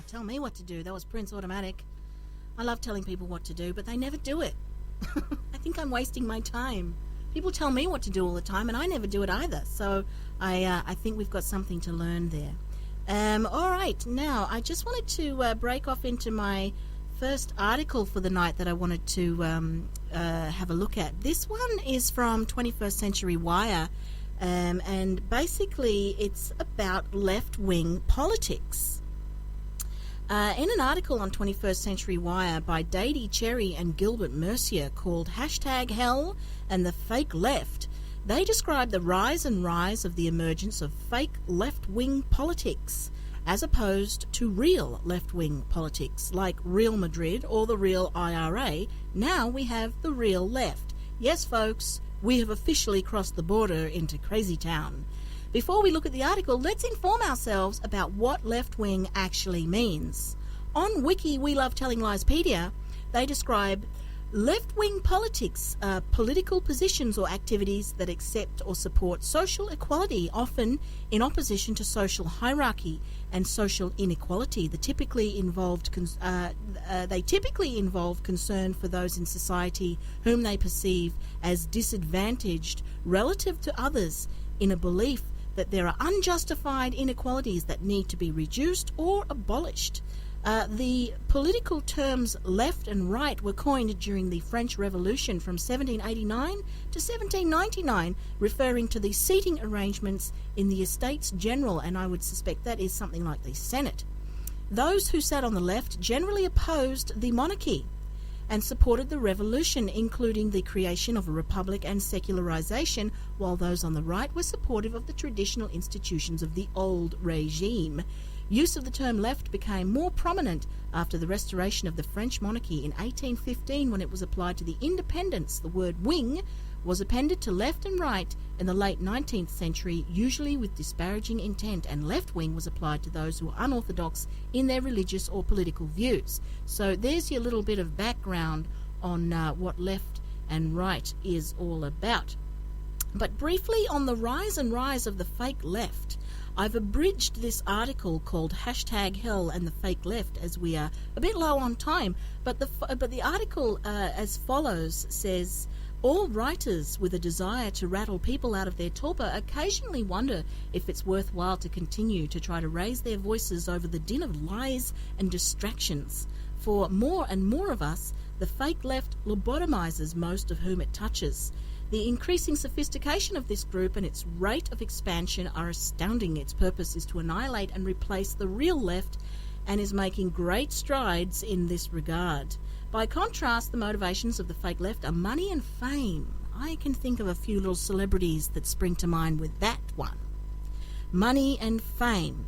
tell me what to do. That was Prince Automatic. I love telling people what to do, but they never do it. I think I'm wasting my time. People tell me what to do all the time, and I never do it either. So I think we've got something to learn there. All right, now I just wanted to break off into my first article for the night that I wanted to have a look at. This one is from 21st Century Wire, and basically it's about left-wing politics. In an article on 21st Century Wire by Dady Cherry and Gilbert Mercier called #Hell and the Fake Left, they describe the rise of the emergence of fake left-wing politics as opposed to real left-wing politics like Real Madrid or the real IRA. Now we have the real left. Yes, folks, we have officially crossed the border into Crazy Town. Before we look at the article, let's inform ourselves about what left-wing actually means. On Wiki We Love Telling Liespedia, they describe left-wing politics are political positions or activities that accept or support social equality, often in opposition to social hierarchy and social inequality. They typically involve concern for those in society whom they perceive as disadvantaged relative to others, in a belief that there are unjustified inequalities that need to be reduced or abolished. The political terms left and right were coined during the French Revolution from 1789 to 1799, referring to the seating arrangements in the Estates General, and I would suspect that is something like the Senate. Those who sat on the left generally opposed the monarchy and supported the revolution, including the creation of a republic and secularization, while those on the right were supportive of the traditional institutions of the old regime. Use of the term left became more prominent after the restoration of the French monarchy in 1815, when it was applied to the independents. The word wing was appended to left and right in the late 19th century, usually with disparaging intent, and left wing was applied to those who were unorthodox in their religious or political views. So there's your little bit of background on what left and right is all about. But briefly on the rise of the fake left, I've abridged this article called #Hell and the Fake Left, as we are a bit low on time, but the article as follows says, all writers with a desire to rattle people out of their torpor occasionally wonder if it's worthwhile to continue to try to raise their voices over the din of lies and distractions. For more and more of us, the fake left lobotomizes most of whom it touches. The increasing sophistication of this group and its rate of expansion are astounding. Its purpose is to annihilate and replace the real left, and is making great strides in this regard. By contrast, the motivations of the fake left are money and fame. I can think of a few little celebrities that spring to mind with that one. Money and fame.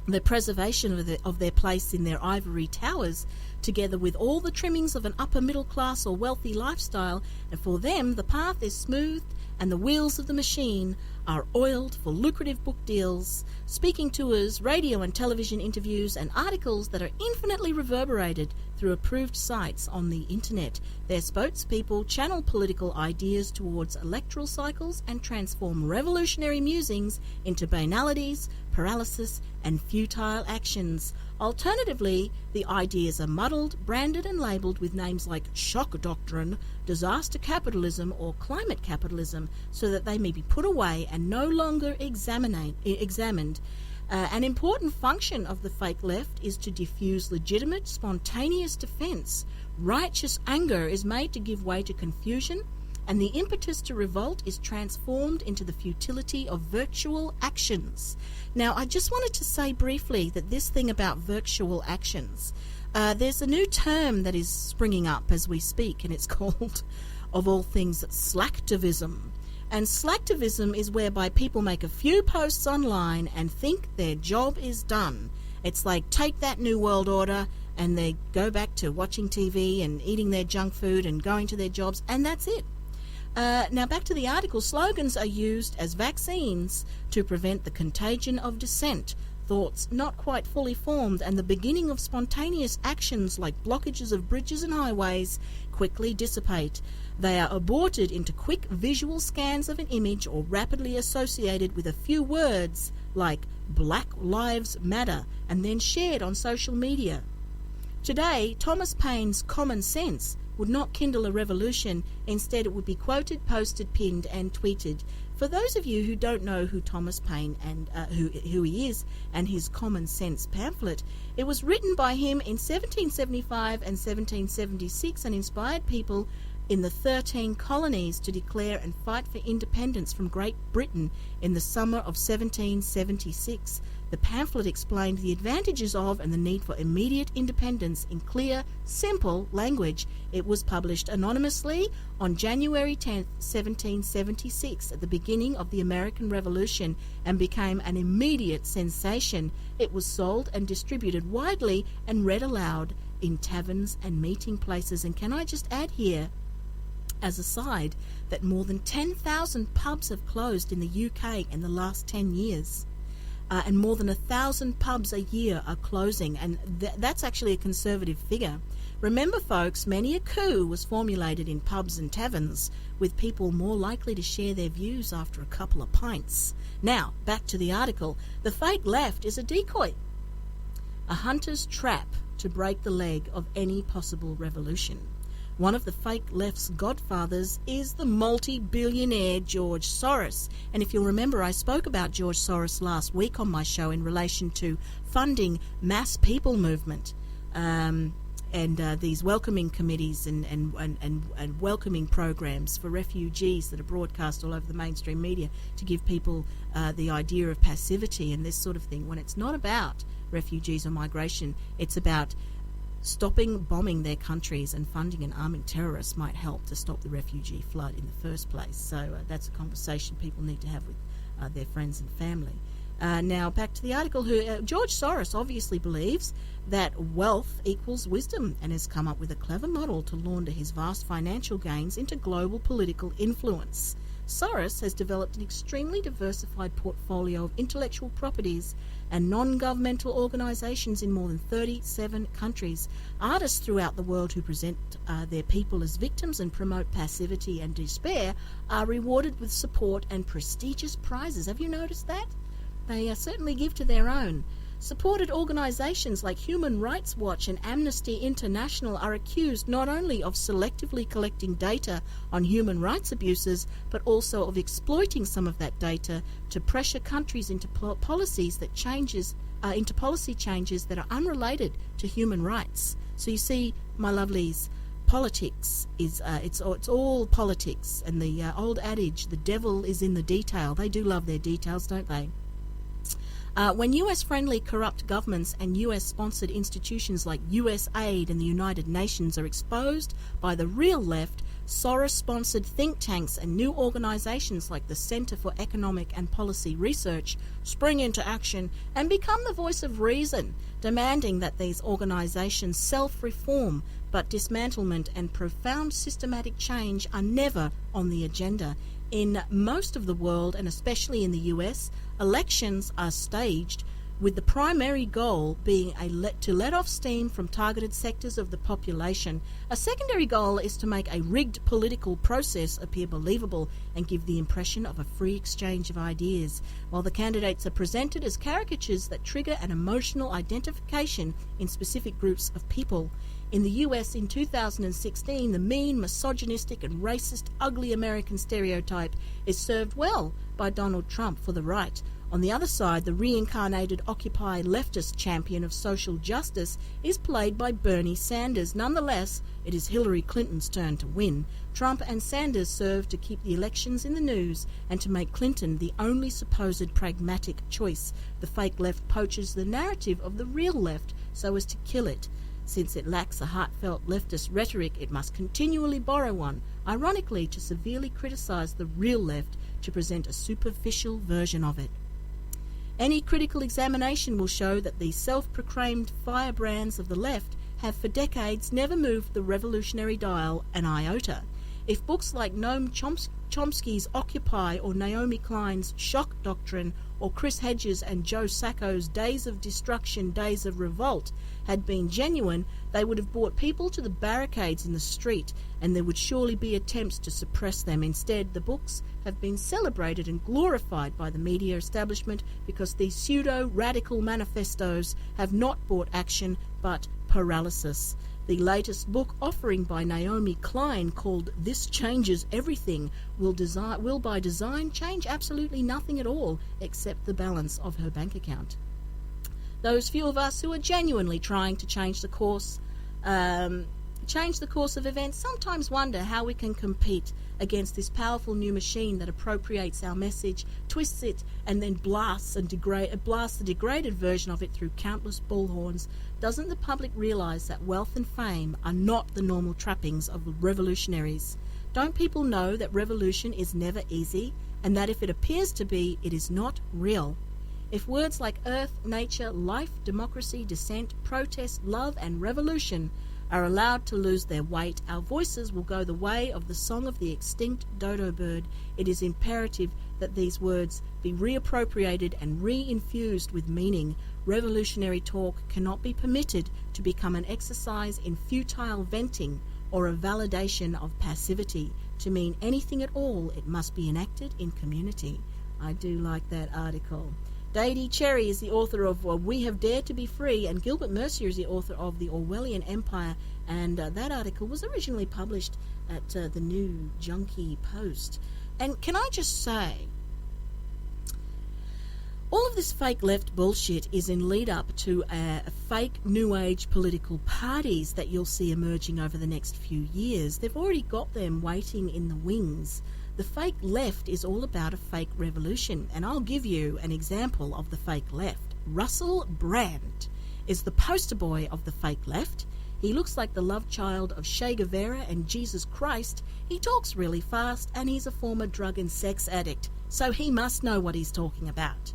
The preservation of their place in their ivory towers, together with all the trimmings of an upper middle class or wealthy lifestyle, and for them the path is smoothed and the wheels of the machine are oiled for lucrative book deals, speaking tours, radio and television interviews, and articles that are infinitely reverberated through approved sites on the internet. Their spokespeople channel political ideas towards electoral cycles and transform revolutionary musings into banalities, paralysis, and futile actions. Alternatively, the ideas are muddled, branded and labelled with names like shock doctrine, disaster capitalism, or climate capitalism, so that they may be put away and no longer examined. An important function of the fake left is to diffuse legitimate, spontaneous defence. Righteous anger is made to give way to confusion, and the impetus to revolt is transformed into the futility of virtual actions. Now, I just wanted to say briefly that this thing about virtual actions, there's a new term that is springing up as we speak, and it's called, of all things, slacktivism. And slacktivism is whereby people make a few posts online and think their job is done. It's like, take that New World Order, and they go back to watching TV and eating their junk food and going to their jobs, and that's it. Now back to the article. Slogans are used as vaccines to prevent the contagion of dissent. thoughts not quite fully formed, and the beginning of spontaneous actions like blockages of bridges and highways quickly dissipate. They are aborted into quick visual scans of an image or rapidly associated with a few words like Black Lives Matter and then shared on social media. Today, Thomas Paine's common sense would not kindle a revolution. Instead, it would be quoted, posted, pinned and tweeted. For those of you who don't know who Thomas Paine and who he is and his Common Sense pamphlet, it was written by him in 1775 and 1776 and inspired people in the 13 colonies to declare and fight for independence from Great Britain in the summer of 1776. The pamphlet explained the advantages of and the need for immediate independence in clear, simple language. It was published anonymously on January 10, 1776, at the beginning of the American Revolution, and became an immediate sensation. It was sold and distributed widely and read aloud in taverns and meeting places. And can I just add here, as a side, that more than 10,000 pubs have closed in the UK in the last 10 years. And more than 1,000 pubs a year are closing, and that's actually a conservative figure. Remember, folks, many a coup was formulated in pubs and taverns, with people more likely to share their views after a couple of pints. Now, back to the article. The fake left is a decoy, a hunter's trap to break the leg of any possible revolution. One of the fake left's godfathers is the multi-billionaire George Soros. And if you'll remember, I spoke about George Soros last week on my show in relation to funding mass people movement and these welcoming committees and welcoming programs for refugees that are broadcast all over the mainstream media to give people the idea of passivity and this sort of thing, when it's not about refugees or migration. It's about stopping bombing their countries, and funding and arming terrorists might help to stop the refugee flood in the first place. So that's a conversation people need to have with their friends and family. Now back to the article. George Soros obviously believes that wealth equals wisdom and has come up with a clever model to launder his vast financial gains into global political influence. Soros has developed an extremely diversified portfolio of intellectual properties and non-governmental organisations in more than 37 countries. Artists throughout the world who present their people as victims and promote passivity and despair are rewarded with support and prestigious prizes. Have you noticed that? They certainly give to their own. Supported organisations like Human Rights Watch and Amnesty International are accused not only of selectively collecting data on human rights abuses, but also of exploiting some of that data to pressure countries into policy changes that are unrelated to human rights. So you see, my lovelies, politics is it's all politics, and the old adage, the devil is in the detail. They do love their details, don't they? When US-friendly corrupt governments and US-sponsored institutions like USAID and the United Nations are exposed by the real left, Soros-sponsored think tanks and new organisations like the Centre for Economic and Policy Research spring into action and become the voice of reason, demanding that these organisations self-reform, but dismantlement and profound systematic change are never on the agenda. In most of the world, and especially in the US, elections are staged with the primary goal being to let off steam from targeted sectors of the population. A secondary goal is to make a rigged political process appear believable and give the impression of a free exchange of ideas, while the candidates are presented as caricatures that trigger an emotional identification in specific groups of people. In the US in 2016, the mean, misogynistic and racist, ugly American stereotype is served well by Donald Trump for the right. On the other side, the reincarnated Occupy leftist champion of social justice is played by Bernie Sanders. Nonetheless, it is Hillary Clinton's turn to win. Trump and Sanders serve to keep the elections in the news and to make Clinton the only supposed pragmatic choice. The fake left poaches the narrative of the real left so as to kill it. Since it lacks a heartfelt leftist rhetoric, it must continually borrow one, ironically to severely criticise the real left to present a superficial version of it. Any critical examination will show that the self-proclaimed firebrands of the left have for decades never moved the revolutionary dial an iota. If books like Noam Chomsky's Occupy or Naomi Klein's Shock Doctrine or Chris Hedges and Joe Sacco's Days of Destruction, Days of Revolt had been genuine, they would have brought people to the barricades in the street, and there would surely be attempts to suppress them. Instead, the books have been celebrated and glorified by the media establishment because these pseudo-radical manifestos have not brought action but paralysis. The latest book offering by Naomi Klein, called This Changes Everything, will by design change absolutely nothing at all except the balance of her bank account. Those few of us who are genuinely trying to change the course of events sometimes wonder how we can compete against this powerful new machine that appropriates our message, twists it, and then blasts the degraded version of it through countless bullhorns. Doesn't the public realise that wealth and fame are not the normal trappings of revolutionaries? Don't people know that revolution is never easy, and that if it appears to be, it is not real? If words like earth, nature, life, democracy, dissent, protest, love, and revolution are allowed to lose their weight, our voices will go the way of the song of the extinct dodo bird. It is imperative that these words be reappropriated and re-infused with meaning. Revolutionary talk cannot be permitted to become an exercise in futile venting or a validation of passivity. To mean anything at all, it must be enacted in community. I do like that article. Dady Cherry is the author of We Have Dared to Be Free, and Gilbert Mercier is the author of The Orwellian Empire, and that article was originally published at the New Junkie Post. And can I just say, all of this fake left bullshit is in lead up to fake New Age political parties that you'll see emerging over the next few years. They've already got them waiting in the wings. The fake left is all about a fake revolution, and I'll give you an example of the fake left. Russell Brand is the poster boy of the fake left. He looks like the love child of Che Guevara and Jesus Christ. He talks really fast, and he's a former drug and sex addict, so he must know what he's talking about.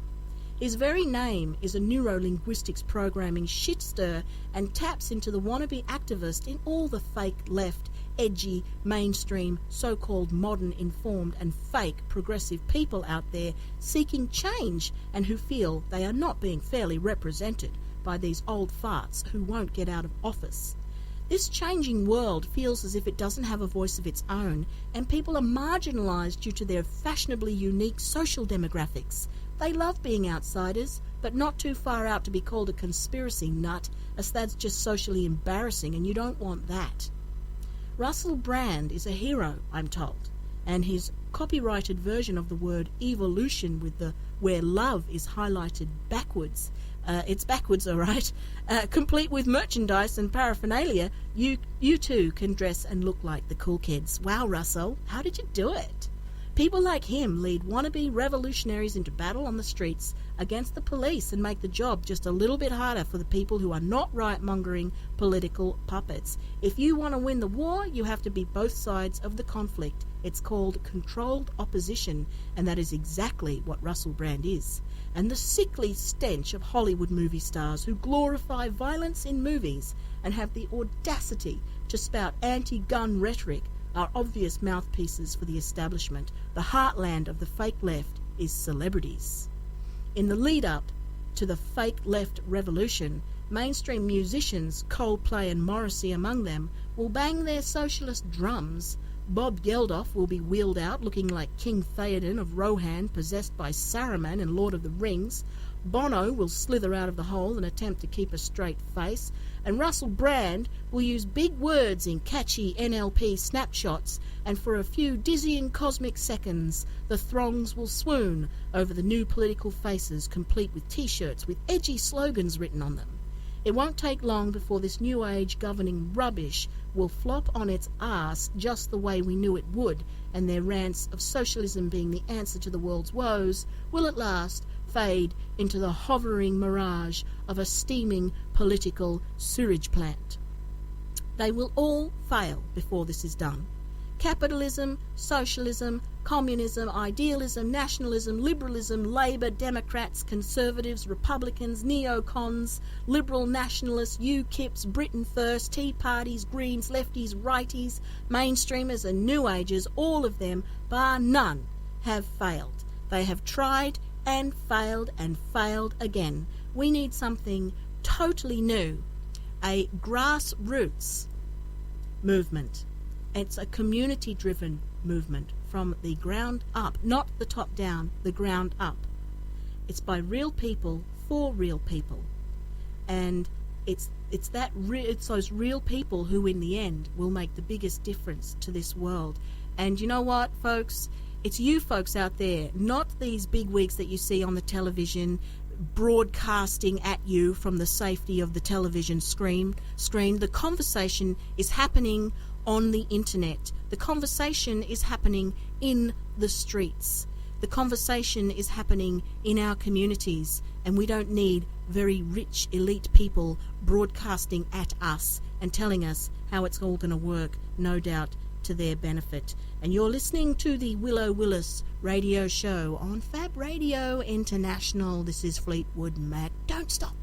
His very name is a neuro-linguistics programming shitstir and taps into the wannabe activist in all the fake left, edgy, mainstream, so-called modern, informed and fake progressive people out there seeking change and who feel they are not being fairly represented by these old farts who won't get out of office. This changing world feels as if it doesn't have a voice of its own, and people are marginalised due to their fashionably unique social demographics. They love being outsiders, but not too far out to be called a conspiracy nut, as that's just socially embarrassing, and you don't want that. Russell Brand is a hero, I'm told, and his copyrighted version of the word evolution with the where love is highlighted backwards. It's backwards, all right. Complete with merchandise and paraphernalia, you too can dress and look like the cool kids. Wow, Russell, how did you do it? People like him lead wannabe revolutionaries into battle on the streets against the police and make the job just a little bit harder for the people who are not right-mongering political puppets. If you want to win the war, you have to be both sides of the conflict. It's called controlled opposition, and that is exactly what Russell Brand is. And the sickly stench of Hollywood movie stars who glorify violence in movies and have the audacity to spout anti-gun rhetoric are obvious mouthpieces for the establishment. The heartland of the fake left is celebrities. In the lead-up to the fake left revolution, mainstream musicians, Coldplay and Morrissey among them, will bang their socialist drums. Bob Geldof will be wheeled out looking like King Theoden of Rohan possessed by Saruman in Lord of the Rings. Bono will slither out of the hole and attempt to keep a straight face, and Russell Brand will use big words in catchy NLP snapshots, and for a few dizzying cosmic seconds the throngs will swoon over the new political faces, complete with t-shirts with edgy slogans written on them. It won't take long before this new age governing rubbish will flop on its arse just the way we knew it would, and their rants of socialism being the answer to the world's woes will at last fade into the hovering mirage of a steaming political sewage plant. They will all fail before this is done. Capitalism, socialism, communism, idealism, nationalism, liberalism, Labour, Democrats, Conservatives, Republicans, neocons, Liberal nationalists, UKIPs, Britain First, Tea Parties, Greens, lefties, righties, mainstreamers and New Agers, all of them, bar none, have failed. They have tried and failed again. We need something totally new, a grassroots movement. It's a community-driven movement from the ground up, not the top down, the ground up. It's by real people for real people, and it's those real people who, in the end, will make the biggest difference to this world. And you know what, folks? It's you folks out there, not these bigwigs that you see on the television broadcasting at you from the safety of the television screen. The conversation is happening on the internet. The conversation is happening in the streets. The conversation is happening in our communities, and we don't need very rich elite people broadcasting at us and telling us how it's all going to work, no doubt to their benefit. And you're listening to the Willow Willis radio show on Fab Radio International. This is Fleetwood Mac. Don't stop.